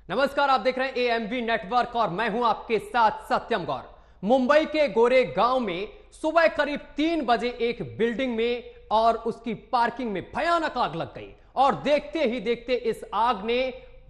नमस्कार, आप देख रहे हैं एएमवी नेटवर्क और मैं हूं आपके साथ सत्यम गौर। मुंबई के गोरे गांव में सुबह करीब 3 बजे एक बिल्डिंग में और उसकी पार्किंग में भयानक आग लग गई और देखते ही देखते इस आग ने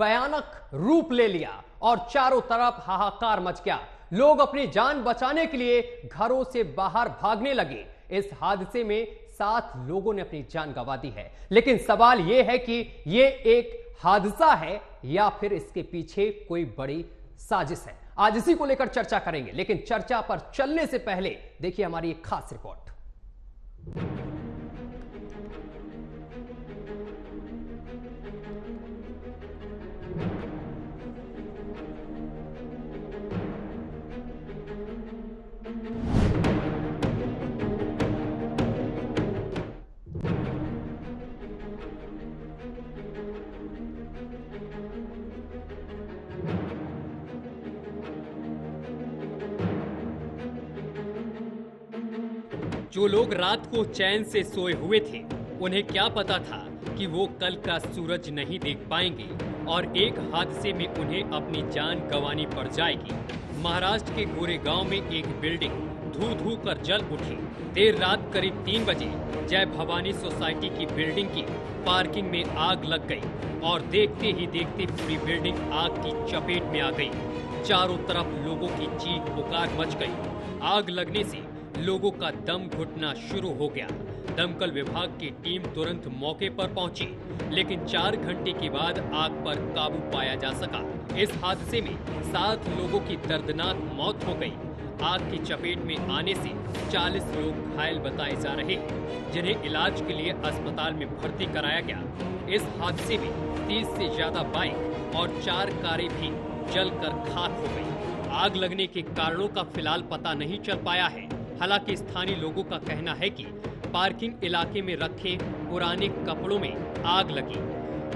भयानक रूप ले लिया और चारों तरफ हाहाकार मच गया। लोग अपनी जान बचाने के लिए घरों से बाहर भागने लगे। इस हादसे में 7 लोगों ने अपनी जान गंवा दी है, लेकिन सवाल यह है कि यह एक हादसा है या फिर इसके पीछे कोई बड़ी साजिश है। आज इसी को लेकर चर्चा करेंगे, लेकिन चर्चा पर चलने से पहले देखिए हमारी एक खास रिपोर्ट। जो लोग रात को चैन से सोए हुए थे, उन्हें क्या पता था कि वो कल का सूरज नहीं देख पाएंगे और एक हादसे में उन्हें अपनी जान गंवानी पड़ जाएगी। महाराष्ट्र के गोरेगांव में एक बिल्डिंग धू धू कर जल उठी। देर रात करीब 3 बजे जय भवानी सोसाइटी की बिल्डिंग की पार्किंग में आग लग गई और देखते ही देखते पूरी बिल्डिंग आग की चपेट में आ गई। चारों तरफ लोगों की चीख पुकार मच गई। आग लगने से लोगों का दम घुटना शुरू हो गया। दमकल विभाग की टीम तुरंत मौके पर पहुंची, लेकिन 4 घंटे के बाद आग पर काबू पाया जा सका। इस हादसे में 7 लोगों की दर्दनाक मौत हो गई। आग की चपेट में आने से 40 लोग घायल बताए जा रहे हैं, जिन्हें इलाज के लिए अस्पताल में भर्ती कराया गया। इस हादसे में 30 से ज्यादा बाइक और 4 कारें भी जलकर खाक हो गई। आग लगने के कारणों का फिलहाल पता नहीं चल पाया है। हालांकि स्थानीय लोगों का कहना है कि पार्किंग इलाके में रखे पुराने कपड़ों में आग लगी।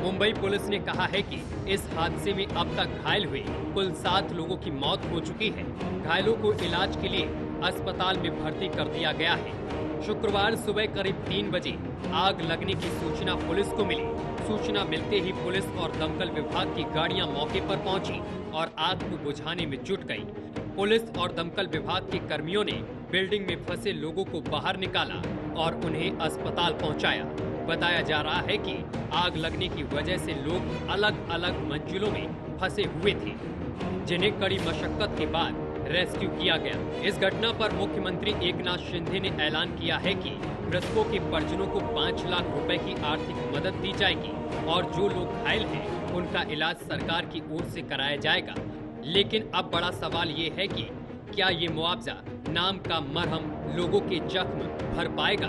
मुंबई पुलिस ने कहा है कि इस हादसे में अब तक घायल हुए कुल 7 लोगों की मौत हो चुकी है। घायलों को इलाज के लिए अस्पताल में भर्ती कर दिया गया है। शुक्रवार सुबह करीब 3 बजे आग लगने की सूचना पुलिस को मिली। सूचना मिलते ही पुलिस और दमकल विभाग की गाड़ियां मौके पर पहुंची और आग को बुझाने में जुट गई। पुलिस और दमकल विभाग के कर्मियों ने बिल्डिंग में फंसे लोगों को बाहर निकाला और उन्हें अस्पताल पहुंचाया। बताया जा रहा है कि आग लगने की वजह से लोग अलग अलग मंजिलों में फंसे हुए थे, जिन्हें कड़ी मशक्कत के बाद रेस्क्यू किया गया। इस घटना पर मुख्यमंत्री एकनाथ शिंदे ने ऐलान किया है कि मृतकों के परिजनों को 5 लाख रुपए की आर्थिक मदद दी जाएगी और जो लोग घायल हैं उनका इलाज सरकार की ओर से कराया जाएगा। लेकिन अब बड़ा सवाल ये है कि क्या ये मुआवजा नाम का मरहम लोगों के जख्म भर पाएगा?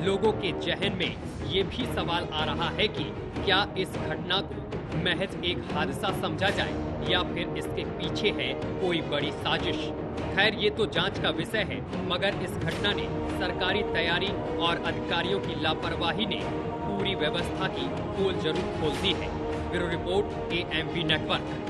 लोगों के जहन में ये भी सवाल आ रहा है कि क्या इस घटना को महज एक हादसा समझा जाए या फिर इसके पीछे है कोई बड़ी साजिश। खैर, ये तो जांच का विषय है, मगर इस घटना ने सरकारी तैयारी और अधिकारियों की लापरवाही ने पूरी व्यवस्था की पोल जरूर खोल दी है। Bureau report, AMV network.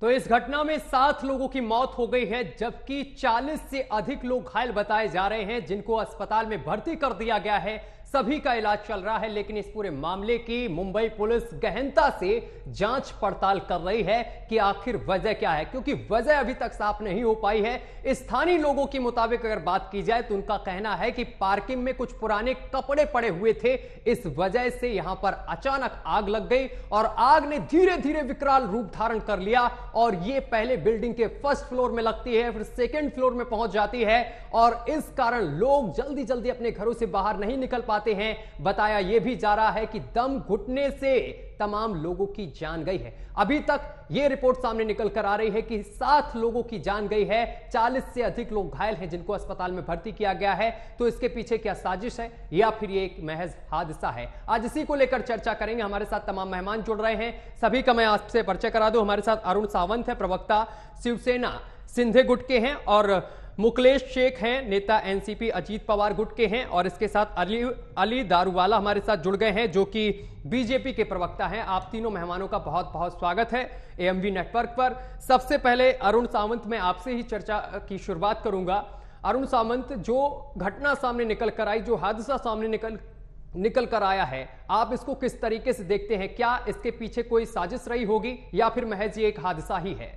तो इस घटना में 7 लोगों की मौत हो गई है, जबकि 40 से अधिक लोग घायल बताए जा रहे हैं, जिनको अस्पताल में भर्ती कर दिया गया है। सभी का इलाज चल रहा है, लेकिन इस पूरे मामले की मुंबई पुलिस गहनता से जांच पड़ताल कर रही है कि आखिर वजह क्या है, क्योंकि वजह अभी तक साफ नहीं हो पाई है। स्थानीय लोगों के मुताबिक अगर बात की जाए तो उनका कहना है कि पार्किंग में कुछ पुराने कपड़े पड़े हुए थे, इस वजह से यहां पर अचानक आग लग गई और आग ने धीरे धीरे विकराल रूप धारण कर लिया और ये पहले बिल्डिंग के 1st फ्लोर में लगती है, फिर 2nd फ्लोर में पहुंच जाती है और इस कारण लोग जल्दी जल्दी अपने घरों से बाहर नहीं निकल पाते हैं। बताया यह भी जा रहा है कि दम घुटने से तमाम लोगों की जान गई है। अभी तक यह रिपोर्ट सामने निकल कर आ रही है कि 7 लोगों की जान गई है, 40 से अधिक लोग घायल हैं जिनको अस्पताल में भर्ती किया गया है। तो इसके पीछे क्या साजिश है या फिर ये एक महज हादसा है? आज इसी को लेकर चर्चा करेंगे। हमारे साथ तमाम मेहमान जुड़ रहे हैं, सभी का मैं आपसे परिचय करा दूं। हमारे साथ अरुण सावंत है, प्रवक्ता शिवसेना सिंधे गुट के हैं, और मुकलेश शेख हैं, नेता एनसीपी अजीत पवार गुट के हैं, और इसके साथ अली दारूवाला हमारे साथ जुड़ गए हैं जो कि बीजेपी के प्रवक्ता हैं। आप तीनों मेहमानों का बहुत बहुत स्वागत है एएमवी नेटवर्क पर। सबसे पहले अरुण सामंत, मैं आपसे ही चर्चा की शुरुआत करूंगा। अरुण सामंत, जो घटना सामने निकल कर आई, जो हादसा सामने निकल कर आया है, आप इसको किस तरीके से देखते हैं? क्या इसके पीछे कोई साजिश रही होगी या फिर महज ये एक हादसा ही है?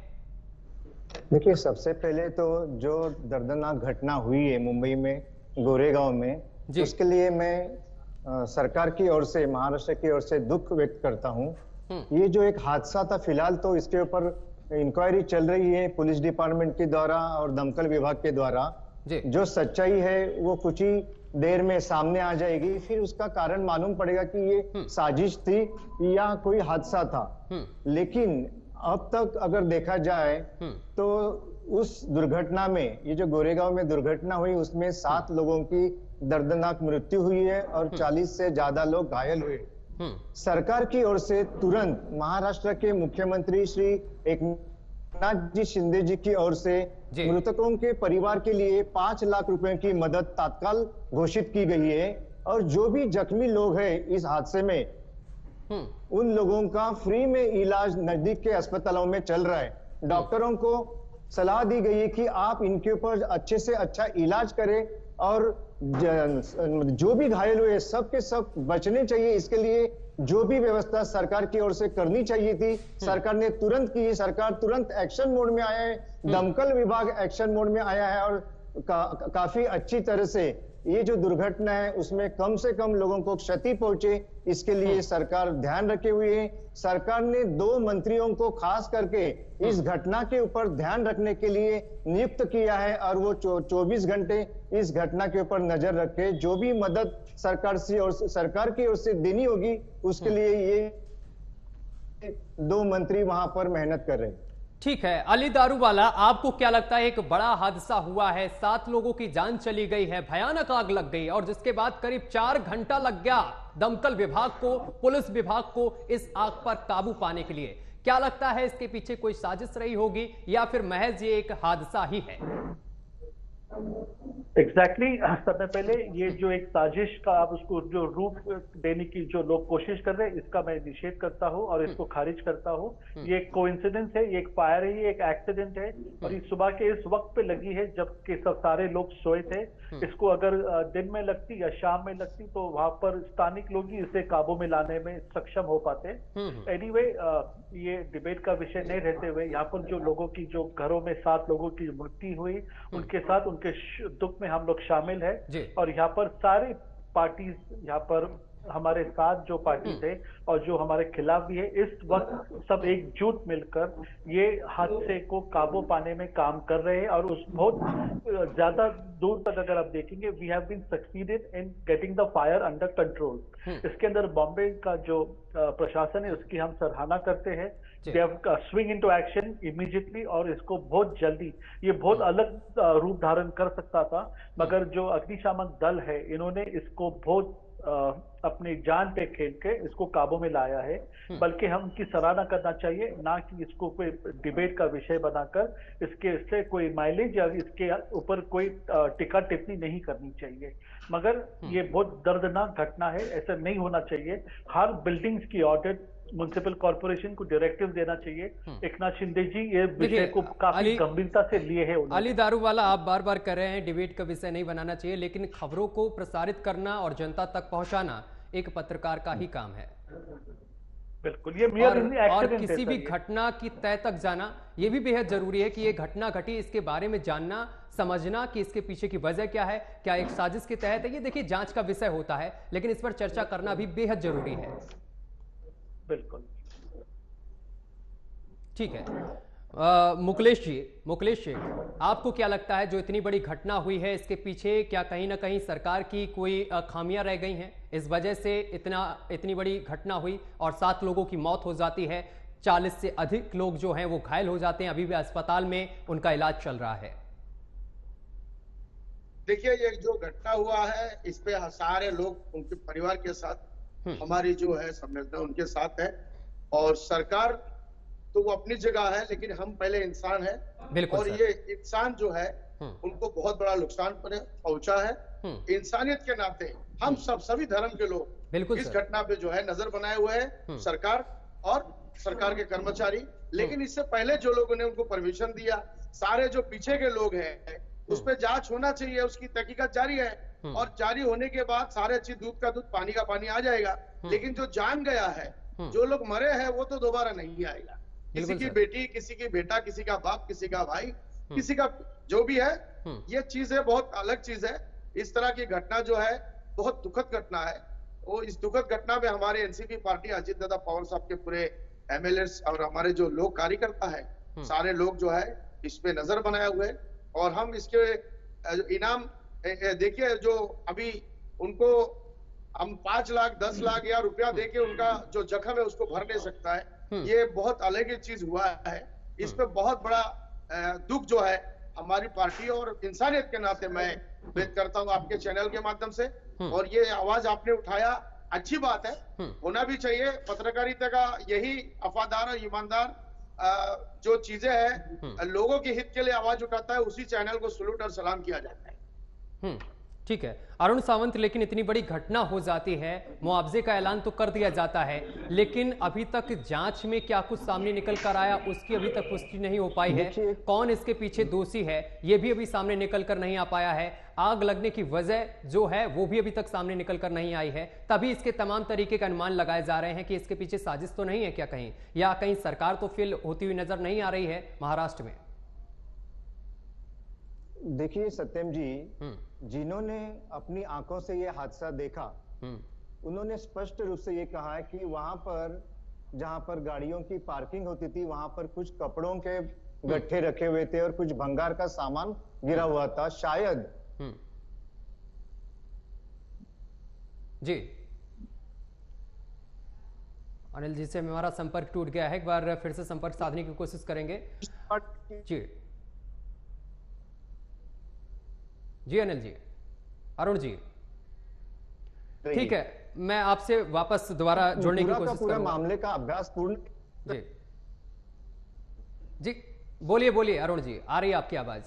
देखिए, सबसे पहले तो जो दर्दनाक घटना हुई है मुंबई में गोरेगांव में, उसके लिए मैं सरकार की ओर से, महाराष्ट्र की ओर से दुख व्यक्त करता हूं। ये जो एक हादसा था, फिलहाल तो इसके ऊपर इंक्वायरी चल रही है पुलिस डिपार्टमेंट के द्वारा और दमकल विभाग के द्वारा। जो सच्चाई है वो कुछ ही देर में सामने आ जाएगी, फिर उसका कारण मालूम पड़ेगा कि ये साजिश थी या कोई हादसा था। लेकिन अब तक अगर देखा जाए तो उस दुर्घटना में, ये जो गोरेगांव में दुर्घटना हुई, उसमें 7 लोगों की दर्दनाक मृत्यु हुई है और 40 से ज्यादा लोग घायल हुए। सरकार की ओर से तुरंत महाराष्ट्र के मुख्यमंत्री श्री एकनाथ जी शिंदे जी की ओर से मृतकों के परिवार के लिए 5 लाख रुपए की मदद तत्काल घोषित की गई है। और जो भी जख्मी लोग हैं इस हादसे में, उन लोगों का फ्री में इलाज नजदीक के अस्पतालों में चल रहा है। डॉक्टरों को सलाह दी गई है कि आप इनके ऊपर अच्छे से अच्छा इलाज करें और जो भी घायल हुए सब के सब बचने चाहिए। इसके लिए जो भी व्यवस्था सरकार की ओर से करनी चाहिए थी, सरकार ने तुरंत की। सरकार तुरंत एक्शन मोड में आया है, दमकल विभाग एक्शन मोड में आया है और काफी अच्छी तरह से ये जो दुर्घटना है उसमें कम से कम लोगों को क्षति पहुंचे, इसके लिए सरकार ध्यान रखे हुए है। सरकार ने 2 मंत्रियों को खास करके इस घटना के ऊपर ध्यान रखने के लिए नियुक्त किया है और वो 24 घंटे इस घटना के ऊपर नजर रखे। जो भी मदद सरकार की ओर से देनी होगी उसके लिए ये 2 मंत्री वहां पर मेहनत कर रहे हैं। ठीक है, अली दारूवाला, आपको क्या लगता है? एक बड़ा हादसा हुआ है, 7 लोगों की जान चली गई है, भयानक आग लग गई और जिसके बाद करीब 4 घंटा लग गया दमकल विभाग को, पुलिस विभाग को इस आग पर काबू पाने के लिए। क्या लगता है इसके पीछे कोई साजिश रही होगी या फिर महज ये एक हादसा ही है? एग्जैक्टली सबसे पहले ये जो एक साजिश का आप उसको जो रूप देने की जो लोग कोशिश कर रहे हैं, इसका मैं निषेध करता हूं और इसको खारिज करता हूं। ये एक कोइंसिडेंस है, ये एक फायर है, ये एक एक्सीडेंट है और ये सुबह के इस वक्त पे लगी है जबकि सब सारे लोग सोए थे। इसको अगर दिन में लगती या शाम में लगती तो वहां पर स्थानिक लोग ही इसे काबू में लाने में सक्षम हो पाते। एनीवे, ये डिबेट का विषय नहीं रहते हुए, यहाँ पर जो लोगों की, जो घरों में 7 लोगों की मृत्यु हुई, उनके साथ उनके दुख में हम लोग शामिल है और यहाँ पर सारे पार्टी, यहाँ पर हमारे साथ जो पार्टी थे और जो हमारे खिलाफ भी है, इस वक्त सब एकजुट मिलकर ये हादसे को काबू पाने में काम कर रहे हैं और उस बहुत ज्यादा दूर तक अगर आप देखेंगे, we have been succeeded in getting the fire under control. इसके अंदर बॉम्बे का जो प्रशासन है उसकी हम सराहना करते हैं। They have swing into action immediately और इसको बहुत जल्दी, ये बहुत अलग रूप धारण कर सकता था मगर जो अग्निशामक दल है इन्होंने इसको बहुत अपनी जान पे खेल के इसको काबू में लाया है। बल्कि हम उनकी सराहना करना चाहिए, ना कि इसको कोई डिबेट का विषय बनाकर इससे कोई माइलेज या इसके ऊपर कोई टिक्का टिप्पणी नहीं करनी चाहिए। मगर ये बहुत दर्दनाक घटना है, ऐसा नहीं होना चाहिए। हर बिल्डिंग्स की ऑडिट म्युनिसिपल कॉर्पोरेशन को डायरेक्टिव देना चाहिए। एकनाथ शिंदे जी ये विषय को काफी गंभीरता से लिए है। अली दारूवाला, आप बार बार कह रहे हैं डिबेट का विषय नहीं बनाना चाहिए, लेकिन खबरों को प्रसारित करना और जनता तक पहुंचाना एक पत्रकार का ही काम है। बिल्कुल, ये और किसी भी घटना की तय तक जाना ये भी बेहद जरूरी है कि ये घटना घटी, इसके बारे में जानना, समझना कि इसके पीछे की वजह क्या है, क्या एक साजिश के तहत है। ये देखिए जांच का विषय होता है, लेकिन इस पर चर्चा करना भी बेहद जरूरी है। बिल्कुल, ठीक है। मुकलेश जी, मुकलेश शेख, आपको क्या लगता है जो इतनी बड़ी घटना हुई है इसके पीछे क्या कहीं ना कहीं सरकार की कोई खामियां रह गई हैं? इस वजह से इतनी बड़ी घटना हुई और 7 लोगों की मौत हो जाती है, 40 से अधिक लोग जो हैं वो घायल हो जाते हैं, अभी भी अस्पताल में उनका इलाज चल रहा है। देखिए, ये जो घटना हुआ है इस पे सारे लोग उनके परिवार के साथ, हमारी जो है संवेदना उनके साथ है और सरकार तो वो अपनी जगह है, लेकिन हम पहले इंसान हैं और ये इंसान जो है उनको बहुत बड़ा नुकसान पहुंचा है। इंसानियत के नाते हम सभी धर्म के लोग इस घटना पे जो है नजर बनाए हुए हैं, सरकार और सरकार के कर्मचारी। लेकिन इससे पहले जो लोगों ने उनको परमिशन दिया, सारे जो पीछे के लोग हैं उस पर जांच होना चाहिए, उसकी तहकीकात जारी है और जारी होने के बाद सारे अच्छी दूध का दूध पानी का पानी आ जाएगा। लेकिन जो जान गया है, जो लोग मरे हैं, वो तो दोबारा नहीं आएगा। किसी की बेटी, किसी की बेटा, किसी का बाप, किसी का भाई, किसी का जो भी है, ये चीज है, बहुत अलग चीज है। इस तरह की घटना जो है बहुत दुखद घटना है। वो इस दुखद घटना में हमारे एनसीपी पार्टी, अजीत दादा पवार साहब के पूरे एमएलएस और हमारे जो लोग कार्यकर्ता है, सारे लोग जो है इस पे नजर बनाए हुए। और हम इसके इनाम देखिए, जो अभी उनको हम 5 लाख 10 लाख या रुपया देके उनका जो जख्म है उसको भर नहीं सकता है। ये बहुत अलग ही चीज हुआ है। इस पे बहुत बड़ा दुख जो है हमारी पार्टी और इंसानियत के नाते मैं व्यक्त करता हूँ आपके चैनल के माध्यम से। और ये आवाज आपने उठाया, अच्छी बात है, होना भी चाहिए। पत्रकारिता का यही वफादार और ईमानदार जो चीजें हैं, लोगों के हित के लिए आवाज उठाता है, उसी चैनल को सलूट और सलाम किया जाता है। ठीक है अरुण सावंत, लेकिन इतनी बड़ी घटना हो जाती है, मुआवजे का ऐलान तो कर दिया जाता है, लेकिन अभी तक जांच में क्या कुछ सामने निकल कर आया उसकी अभी तक पुष्टि नहीं हो पाई है। कौन इसके पीछे दोषी है ये भी अभी सामने निकल कर नहीं आ पाया है। आग लगने की वजह जो है वो भी अभी तक सामने निकल कर नहीं आई है। तभी इसके तमाम तरीके के अनुमान लगाए जा रहे हैं कि इसके पीछे साजिश तो नहीं है क्या कहीं, या कहीं सरकार तो फेल होती हुई नजर नहीं आ रही है महाराष्ट्र में। देखिए सत्यम जी, जिन्होंने अपनी आंखों से ये हादसा देखा, उन्होंने स्पष्ट रूप से ये कहा है कि वहां पर जहां पर गाड़ियों की पार्किंग होती थी, वहां पर कुछ कपड़ों के गट्ठे रखे हुए थे और कुछ भंगार का सामान गिरा हुआ था। शायद जी अनिल जी से हमारा संपर्क टूट गया है, एक बार फिर से संपर्क साधने की कोशिश करेंगे। जी अनिल जी, अरुण जी, ठीक है, मैं आपसे वापस दोबारा जोड़ने की कोशिश करूंगा। मामले का अभ्यास पूर्ण। जी जी बोलिए बोलिए अरुण जी, आ रही है आपकी आवाज।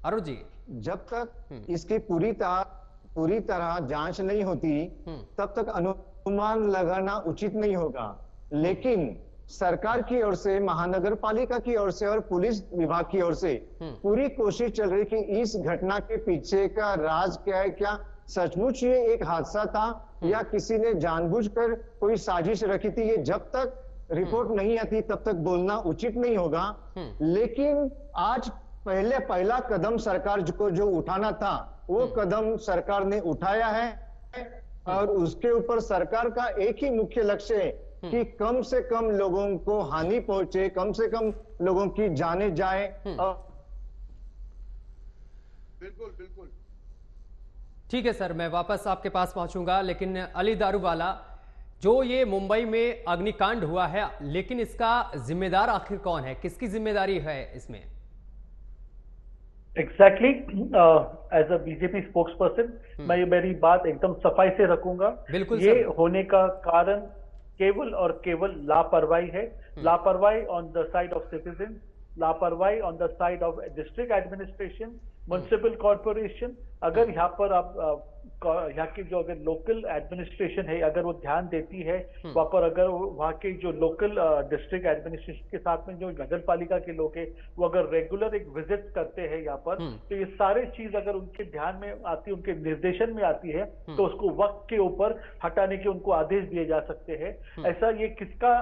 अरुण जी, जब तक इसकी पूरी तरह जांच नहीं होती तब तक अनुमान लगाना उचित नहीं होगा। लेकिन सरकार की ओर से, महानगर पालिका की ओर से और पुलिस विभाग की ओर से पूरी कोशिश चल रही कि इस घटना के पीछे का राज क्या है, क्या सचमुच ये एक हादसा था या किसी ने जानबूझकर कोई साजिश रखी थी। ये जब तक रिपोर्ट नहीं आती तब तक बोलना उचित नहीं होगा। लेकिन आज पहला कदम सरकार को जो उठाना था वो कदम सरकार ने उठाया है और उसके ऊपर सरकार का एक ही मुख्य लक्ष्य है कि कम से कम लोगों को हानि पहुंचे, कम से कम लोगों की जाने जाए। बिल्कुल बिल्कुल ठीक है सर, मैं वापस आपके पास पहुंचूंगा। लेकिन अली दारूवाला, जो ये मुंबई में अग्निकांड हुआ है, लेकिन इसका जिम्मेदार आखिर कौन है, किसकी जिम्मेदारी है इसमें? Exactly, as a BJP spokesperson मैं ये मेरी बात एकदम सफाई से रखूंगा। बिल्कुल ये सर। होने का कारण केवल और केवल लापरवाही है। लापरवाही on the side of citizen, लापरवाही on the side of district administration, municipal corporation. अगर यहाँ पर आप यहाँ की जो अगर लोकल एडमिनिस्ट्रेशन है, अगर वो ध्यान देती है वहां पर, अगर वहाँ के जो लोकल डिस्ट्रिक्ट एडमिनिस्ट्रेशन के साथ में जो नगर पालिका के लोग हैं वो अगर रेगुलर एक विजिट करते हैं यहाँ पर, तो ये सारे चीज अगर उनके ध्यान में आती है, उनके निर्देशन में आती है, तो उसको वक्त के ऊपर हटाने के उनको आदेश दिए जा सकते हैं। ऐसा ये किसका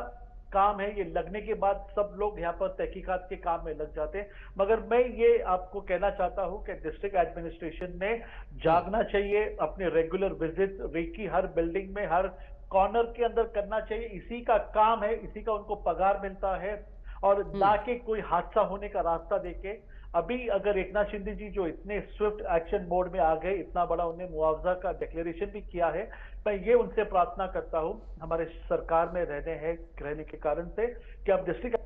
काम है, ये लगने के बाद सब लोग यहाँ पर तहकीकात के काम में लग जाते हैं। मगर मैं ये आपको कहना चाहता हूँ कि डिस्ट्रिक्ट एडमिनिस्ट्रेशन ने जागना चाहिए, अपने रेगुलर विजिट रेकी हर बिल्डिंग में, हर कॉर्नर के अंदर करना चाहिए। इसी का काम है, इसी का उनको पगार मिलता है, और ना कि कोई हादसा होने का रास्ता देके। अभी अगर एकनाथ शिंदे जी जो इतने स्विफ्ट एक्शन मोड में आ गए, इतना बड़ा उन्हें मुआवजा का डिक्लेरेशन भी किया है, मैं ये उनसे प्रार्थना करता हूं हमारे सरकार में रहने के कारण से कि अब डिस्ट्रिक्ट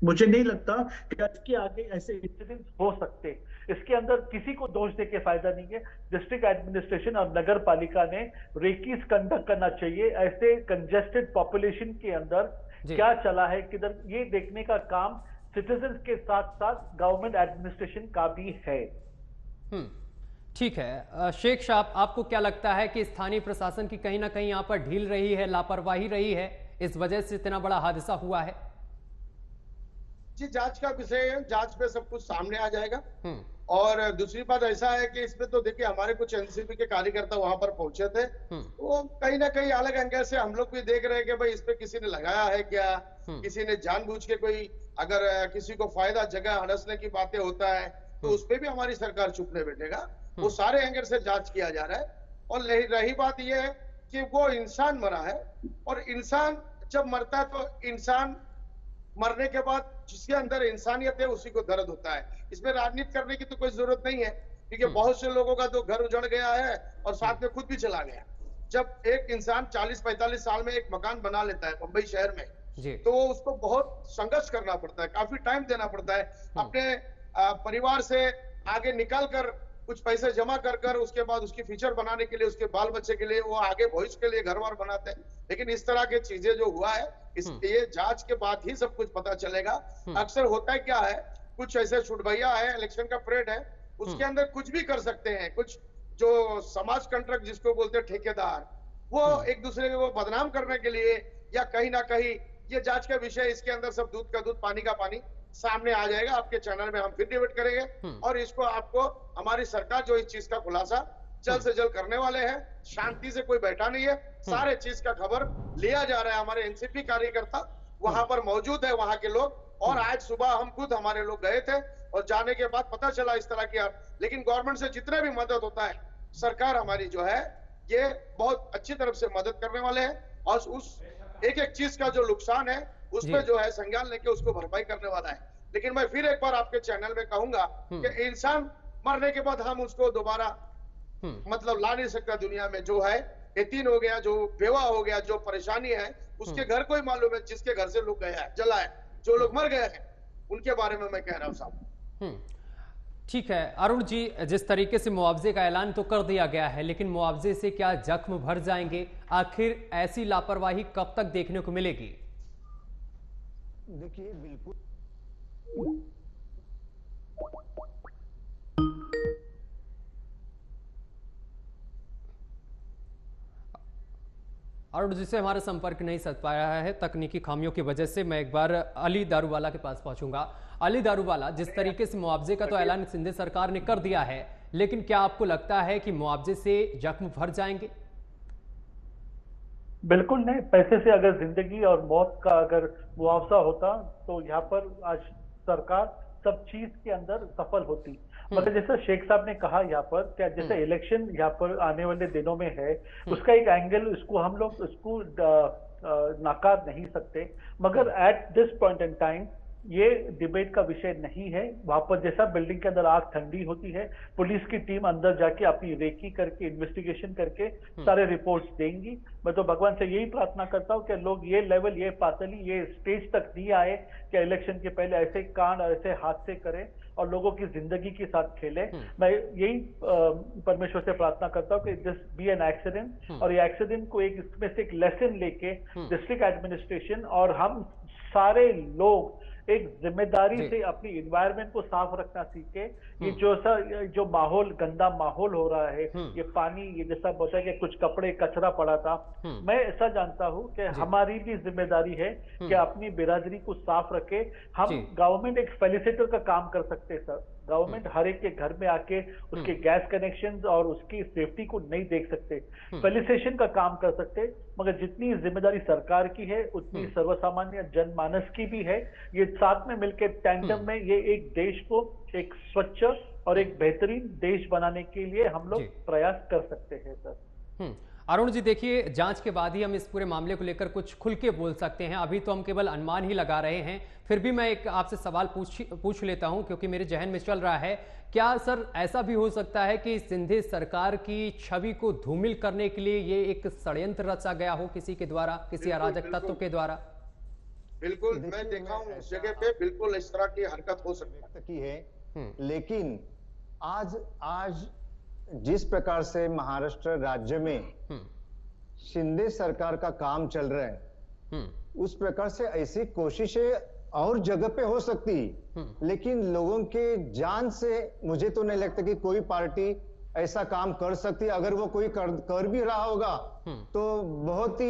मुझे नहीं लगता कि इसके आगे ऐसे इंसिडेंट्स हो सकते। इसके अंदर किसी को दोष देके फायदा नहीं है। डिस्ट्रिक्ट एडमिनिस्ट्रेशन और नगर पालिका ने रेकीज कंडक्ट करना चाहिए। ऐसे कंजेस्टेड पॉपुलेशन के अंदर क्या चला है किधर, ये देखने का काम सिटीजन के साथ साथ गवर्नमेंट एडमिनिस्ट्रेशन का भी है। ठीक है शेख साहब, आपको क्या लगता है कि स्थानीय प्रशासन की कहीं ना कहीं यहाँ पर ढील रही है, लापरवाही रही है, इस वजह से इतना बड़ा हादसा हुआ है? जी, जांच का विषय है, जांच में सब कुछ सामने आ जाएगा। और दूसरी बात ऐसा है कि इसमें तो देखिए हमारे कुछ एनसीपी के कार्यकर्ता वहां पर पहुंचे थे, वो कहीं ना कहीं अलग एंगल से हम लोग भी देख रहे हैं कि भाई इस पे किसी ने लगाया है क्या, किसी ने जानबूझ के कोई अगर किसी को फायदा जगह हड़सने की बातें होता है तो उस पर भी हमारी सरकार चुप नहीं बैठेगा। वो सारे एंगल से जांच किया जा रहा है। और रही बात यह है कि वो इंसान मरा है, और इंसान जब मरता है तो इंसान मरने के बाद जिसके अंदर इंसानियत है उसी को दर्द होता है। इसमें राजनीति करने की तो कोई जरूरत नहीं है, क्योंकि बहुत से लोगों का तो घर उजड़ गया है और साथ में खुद भी चला गया। जब एक इंसान 40-45 साल में एक मकान बना लेता है मुंबई शहर में, तो उसको बहुत संघर्ष करना पड़ता है, काफी टाइम देना पड़ता है, अपने परिवार से आगे निकाल कर कुछ पैसे जमा कर कर उसके बाद उसकी फ्यूचर बनाने के लिए, उसके बाल बच्चे के लिए, वो आगे भविष्य के लिए घर बार बनाते हैं। लेकिन इस तरह की चीजें जो हुआ है, ये जांच के बाद ही सब कुछ पता चलेगा। अक्सर होता है क्या है, कुछ ऐसे छुटभैया है, इलेक्शन का परेड है, उसके अंदर कुछ भी कर सकते हैं। कुछ जो समाज कंट्रैक्ट जिसको बोलते हैं ठेकेदार, वो एक दूसरे को बदनाम करने के लिए या कहीं ना कहीं, ये जांच का विषय, इसके अंदर सब दूध का दूध पानी का पानी सामने आ जाएगा। आपके चैनल में हम फिर डिबेट करेंगे और इसको आपको हमारी सरकार जो इस चीज का खुलासा जल्द से जल्द करने वाले हैं। शांति से कोई बैठा नहीं है, सारे चीज का खबर लिया जा रहा है। हमारे एनसीपी कार्यकर्ता वहां पर मौजूद है, वहां के लोग, और आज सुबह हम खुद हमारे लोग गए थे और जाने के बाद पता चला इस तरह की। लेकिन गवर्नमेंट से जितने भी मदद होता है, सरकार हमारी जो है ये बहुत अच्छी तरफ से मदद करने वाले हैं, और उस एक एक चीज का जो नुकसान है उस पर जो है संज्ञान लेके उसको भरपाई करने वाला है। लेकिन मैं फिर एक बार आपके चैनल में कहूंगा कि इंसान मरने के बाद हम उसको दोबारा मतलब ला नहीं सकता दुनिया में। जो है यतीम हो गया, जो बेवा हो गया, जो परेशानी है, उसके घर को ही मालूम है, जिसके घर से लोग गया है, जला है, जो लोग मर गए हैं उनके बारे में मैं कह रहा हूं साहब। ठीक है अरुण जी, जिस तरीके से मुआवजे का ऐलान तो कर दिया गया है, लेकिन मुआवजे से क्या जख्म भर जाएंगे? आखिर ऐसी लापरवाही कब तक देखने को मिलेगी? देखिए बिल्कुल अरुण जी से हमारा संपर्क नहीं सध पाया है तकनीकी खामियों की वजह से। मैं एक बार अली दारूवाला के पास पहुंचूंगा। अली दारूवाला, जिस तरीके से मुआवजे का तो ऐलान सिंध सरकार ने कर दिया है, लेकिन क्या आपको लगता है कि मुआवजे से जख्म भर जाएंगे? बिल्कुल नहीं। पैसे से अगर जिंदगी और मौत का अगर मुआवजा होता तो यहाँ पर आज सरकार सब चीज के अंदर सफल होती। मगर जैसा शेख साहब ने कहा यहाँ पर, क्या जैसे इलेक्शन यहाँ पर आने वाले दिनों में है, उसका एक एंगल इसको हम लोग इसको नाकार नहीं सकते। मगर at this point in time ये डिबेट का विषय नहीं है। वहां पर जैसा बिल्डिंग के अंदर आग ठंडी होती है, पुलिस की टीम अंदर जाके अपनी रेकी करके इन्वेस्टिगेशन करके सारे रिपोर्ट्स देंगी। मैं तो भगवान से यही प्रार्थना करता हूँ कि लोग ये लेवल, ये पातली, ये स्टेज तक नहीं आए कि इलेक्शन के पहले ऐसे कांड, ऐसे हादसे करें और लोगों की जिंदगी के साथ खेले। मैं यही परमेश्वर से प्रार्थना करता हूँ कि दिस बी एन एक्सीडेंट, और ये एक्सीडेंट को एक इसमें से एक लेसन लेके डिस्ट्रिक्ट एडमिनिस्ट्रेशन और हम सारे लोग एक जिम्मेदारी से अपनी एनवायरनमेंट को साफ रखना सीखे। ये जो माहौल, गंदा माहौल हो रहा है, ये पानी, ये जैसा बोलता है कि कुछ कपड़े कचरा पड़ा था, मैं ऐसा जानता हूं कि हमारी भी जिम्मेदारी है कि अपनी बिरादरी को साफ रखे। हम गवर्नमेंट एक फैसिलिटेटर का काम कर सकते हैं सर। गवर्नमेंट हर एक के घर में आके उसके गैस कनेक्शन और उसकी सेफ्टी को नहीं देख सकते, फैसिलिटेशन का काम कर सकते। मगर जितनी जिम्मेदारी सरकार की है उतनी सर्वसामान्य जनमानस की भी है। ये साथ में मिलकर टैंडम में ये एक देश को एक स्वच्छ और एक बेहतरीन देश बनाने के लिए हम लोग प्रयास कर सकते हैं सर। अरुण जी, देखिए जांच के बाद ही हम इस पूरे मामले को लेकर कुछ खुल के बोल सकते हैं। अभी तो हम केवल अनुमान ही लगा रहे हैं। फिर भी मैं एक आपसे सवाल पूछ लेता हूं, क्योंकि मेरे जहन में चल रहा है। क्या सर ऐसा भी हो सकता है कि सिंध सरकार की छवि को धूमिल करने के लिए ये एक षड्यंत्र रचा गया हो किसी के द्वारा, किसी अराजक तत्व के द्वारा? बिल्कुल, मैं देखा हूं उस जगह पे बिल्कुल इस तरह की हरकत हो सकती है। लेकिन आज जिस प्रकार से महाराष्ट्र राज्य में शिंदे सरकार का काम चल रहा है, उस प्रकार से ऐसी कोशिशें और जगह पे हो सकती, लेकिन लोगों के जान से मुझे तो नहीं लगता कि कोई पार्टी ऐसा काम कर सकती। अगर वो कोई कर भी रहा होगा तो बहुत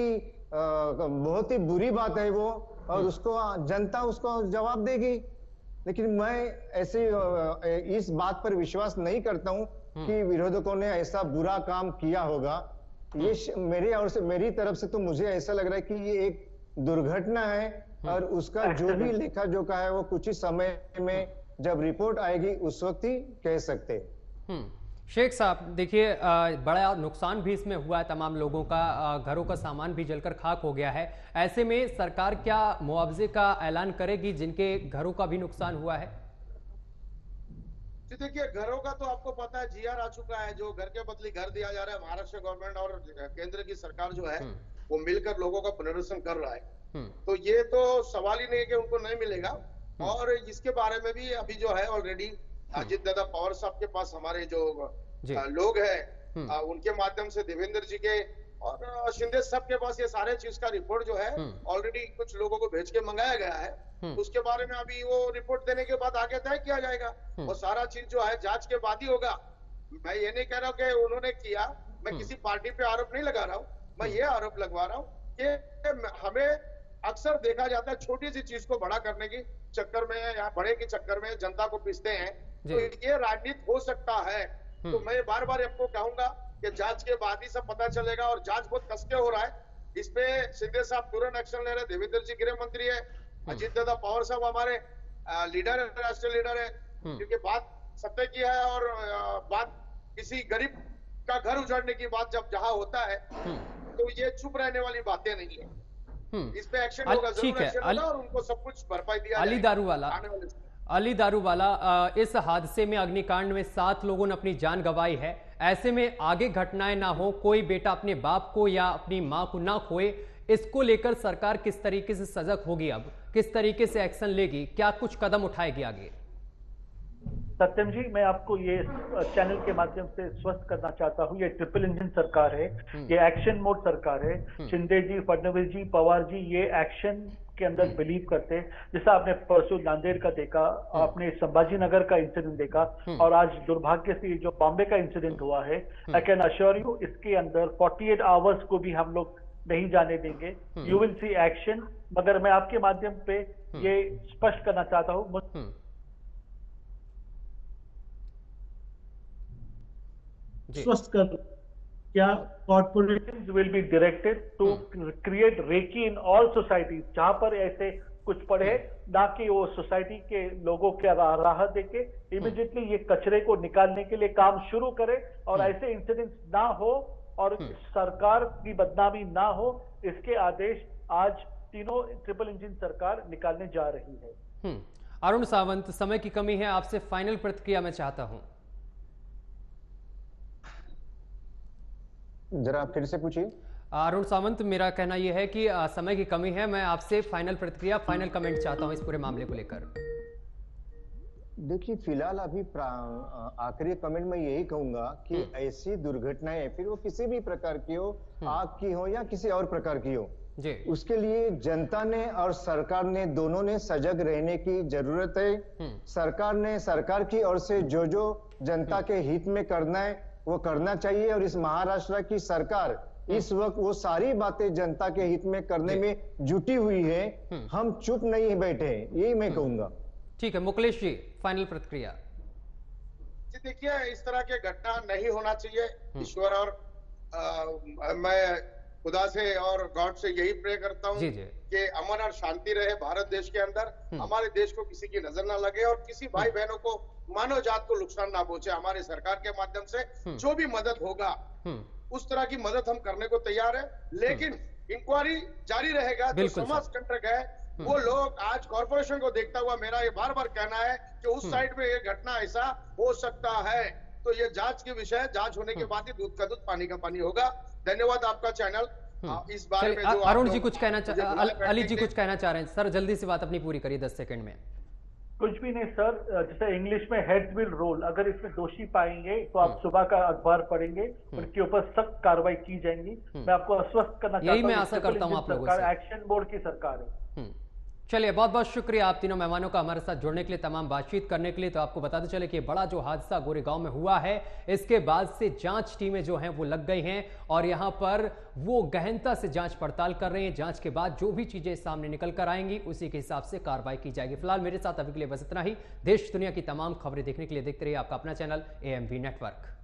ही बुरी बात है वो, और उसको जनता उसको जवाब देगी। लेकिन मैं ऐसे इस बात पर विश्वास नहीं करता हूं कि विरोधकों ने ऐसा बुरा काम किया होगा। ये मेरी तरफ से तो मुझे ऐसा लग रहा है कि ये एक दुर्घटना है, और उसका जो भी लेखा जोखा है वो कुछ ही समय में जब रिपोर्ट आएगी उस वक्त ही कह सकते हैं। शेख साहब देखिए, बड़ा नुकसान भी इसमें हुआ है, तमाम लोगों का घरों का सामान भी जलकर खाक हो गया है। ऐसे में सरकार क्या मुआवजे का ऐलान करेगी जिनके घरों का भी नुकसान हुआ है? देखिए, घरों का तो आपको पता है, जीआर आ चुका है, जो घर के बदले घर दिया जा रहा है। महाराष्ट्र गवर्नमेंट और केंद्र की सरकार जो है वो मिलकर लोगों का पुनर्वास कर रहा है। तो ये तो सवाल ही नहीं है कि उनको नहीं मिलेगा। और इसके बारे में भी अभी जो है ऑलरेडी अजीत दादा पवार साहब के पास हमारे जो लोग हैं उनके माध्यम से देवेंद्र जी के और शिंदे साहब के पास ये सारे चीज का रिपोर्ट जो है ऑलरेडी कुछ लोगों को भेज के मंगाया गया है। उसके बारे में अभी वो रिपोर्ट देने के बाद आगे तय किया जाएगा। वो सारा चीज जो है जांच के बाद ही होगा। मैं ये नहीं कह रहा हूँ कि उन्होंने किया, मैं किसी पार्टी पे आरोप नहीं लगा रहा हूँ। मैं ये आरोप लगवा रहा हूँ कि हमें अक्सर देखा जाता है छोटी सी चीज को बड़ा करने की चक्कर में या बड़े के चक्कर में जनता को पीसते हैं। तो ये राजनीति हो सकता है। तो मैं बार बार आपको कहूंगा कि जांच के बाद ही सब पता चलेगा, और जांच बहुत कसके हो रहा है। इसपे शिंदे साहब तुरंत एक्शन ले रहे, देवेंद्र जी गृह मंत्री है, अजीत दादा पवार साहब हमारे लीडर है, राष्ट्रीय लीडर है, क्योंकि बात सत्य की है। और बात किसी गरीब का घर उजाड़ने की बात जब जहां होता है तो ये चुप रहने वाली बातें नहीं है। इस पे एक्शन होगा, जरूर एक्शन होगा, और उनको सब कुछ भरपाई दिया जाएगा। अली दारूवाला, इस हादसे में अग्निकांड में 7 लोगों ने अपनी जान गंवाई है। ऐसे में आगे घटनाएं ना हो, कोई बेटा अपने बाप को या अपनी मां को ना खोए, इसको लेकर सरकार किस तरीके से सजग होगी, अब किस तरीके से एक्शन लेगी, क्या कुछ कदम उठाएगी आगे? सत्यम जी, मैं आपको ये चैनल के माध्यम से स्वस्थ करना चाहता हूँ, ये ट्रिपल इंजन सरकार है, ये एक्शन मोड सरकार है। शिंदे जी, फडणवीस जी, पवार जी ये एक्शन के अंदर बिलीव करते हैं। जैसा आपने परसों नांदेड़ का देखा, आपने संभाजी नगर का इंसिडेंट देखा, और आज दुर्भाग्य से जो बॉम्बे का इंसिडेंट हुआ है, आई कैन अश्योर यू इसके अंदर 48 आवर्स को भी हम लोग नहीं जाने देंगे। You will see action. मगर मैं आपके माध्यम पे ये स्पष्ट करना चाहता हूँ, स्वस्थ कर, क्या corporations will be directed to create reiki in all societies जहां पर ऐसे कुछ पड़े, ना कि वो सोसाइटी के लोगों के राहत देके इमीडिएटली ये कचरे को निकालने के लिए काम शुरू करे, और ऐसे इंसिडेंट्स ना हो और सरकार की बदनामी ना हो। इसके आदेश आज तीनों ट्रिपल इंजन सरकार निकालने जा रही है। अरुण सावंत, समय की कमी है, आपसे फाइनल प्रतिक्रिया मैं चाहता हूं। जरा फिर से पूछिए। अरुण सावंत, मेरा कहना यह है कि समय की कमी है, मैं आपसे फाइनल प्रतिक्रिया, फाइनल कमेंट चाहता हूं इस पूरे मामले को लेकर। देखिए, फिलहाल अभी आखिरी कमेंट में यही कहूंगा कि ऐसी दुर्घटनाएं फिर वो किसी भी प्रकार की हो, आग की हो या किसी और प्रकार की हो, उसके लिए जनता ने और सरकार ने दोनों ने सजग रहने की जरूरत है। सरकार की ओर से जो जो जनता के हित में करना है वो करना चाहिए, और इस महाराष्ट्र की सरकार इस वक्त वो सारी बातें जनता के हित में करने में जुटी हुई है। हम चुप नहीं बैठे, यही मैं कहूंगा। ठीक है, मुकलेश जी, फाइनल प्रतिक्रिया। जी देखिए, इस तरह के घटना नहीं होना चाहिए। ईश्वर और मैं खुदा से और गॉड से यही प्रे करता हूँ कि अमन और शांति रहे भारत देश के अंदर, हमारे देश को किसी की नजर ना लगे और किसी भाई बहनों को, मानव जात को नुकसान ना पहुंचे। हमारी सरकार के माध्यम से जो भी मदद होगा उस तरह की मदद हम करने को तैयार है, लेकिन इंक्वायरी जारी रहेगा। जो समाज कंटक है वो लोग, आज कॉर्पोरेशन को देखता हुआ मेरा ये बार बार कहना है कि उस साइड में ये घटना ऐसा हो सकता है, तो ये जांच के विषय, जांच होने के बाद ही दूध का दूध पानी का पानी होगा। धन्यवाद आपका चैनल इस बारे में। अरुण जी कुछ कहना अली जी कुछ कहना चाह रहे हैं सर, जल्दी से बात अपनी पूरी करिए 10 सेकंड में। कुछ भी नहीं सर, जैसे इंग्लिश में हेड्स विल रोल, अगर इसमें दोषी पाएंगे तो आप सुबह का अखबार पढ़ेंगे, उनके ऊपर सख्त कार्रवाई की जाएगी। मैं आपको आश्वस्त करना चाहता हूं, यही मैं आशा करता हूं आप लोगों से। एक्शन बोर्ड की सरकार है। चलिए, बहुत बहुत शुक्रिया आप तीनों मेहमानों का हमारे साथ जुड़ने के लिए, तमाम बातचीत करने के लिए। तो आपको बताते चले कि बड़ा जो हादसा गोरेगांव में हुआ है, इसके बाद से जांच टीमें जो हैं वो लग गई हैं और यहां पर वो गहनता से जांच पड़ताल कर रहे हैं। जांच के बाद जो भी चीजें सामने निकल कर आएंगी उसी के हिसाब से कार्रवाई की जाएगी। फिलहाल मेरे साथ अभी के लिए बस इतना ही। देश दुनिया की तमाम खबरें देखने के लिए देखते रहिए आपका अपना चैनल AMV नेटवर्क।